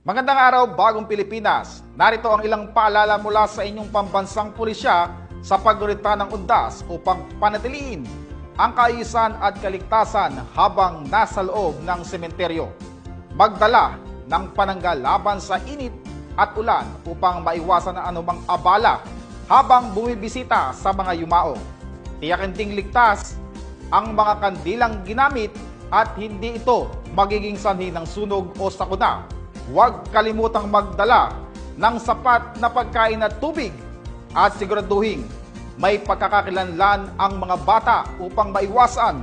Magandang araw, Bagong Pilipinas. Narito ang ilang paalala mula sa inyong pambansang pulisya sa paggunita ng undas upang panatiliin ang kaayusan at kaligtasan habang nasa loob ng sementeryo. Magdala ng pananggal laban sa init at ulan upang maiwasan ang anumang abala habang bumibisita sa mga yumao. Tiyakin ding ligtas ang mga kandilang ginamit at hindi ito magiging sanhi ng sunog o sakuna. Huwag kalimutang magdala ng sapat na pagkain at tubig at siguraduhin may pagkakakilanlan ang mga bata upang maiwasan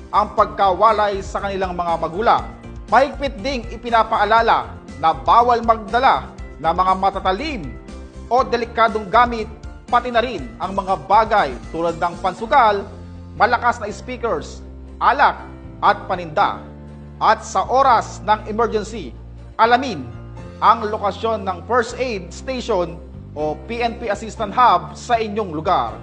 ang pagkawalay sa kanilang mga magulang. Mahigpit ding ipinapaalala na bawal magdala ng mga matatalim o delikadong gamit, pati na rin ang mga bagay tulad ng pansugal, malakas na speakers, alak at paninda. At sa oras ng emergency, alamin ang lokasyon ng First Aid Station o PNP Assistant Hub sa inyong lugar.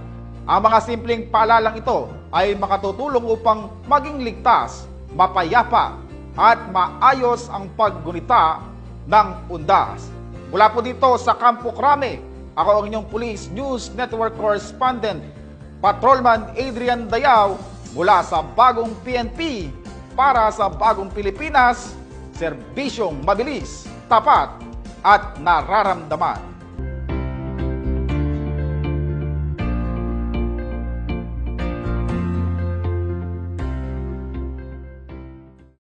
Ang mga simpleng paalalang ito ay makatutulong upang maging ligtas, mapayapa at maayos ang paggunita ng undas. Mula po dito sa Campo Crame, ako ang inyong Police News Network Correspondent, Patrolman Adrian Dayaw, mula sa Bagong PNP para sa Bagong Pilipinas, serbisyong mabilis, tapat at nararamdaman.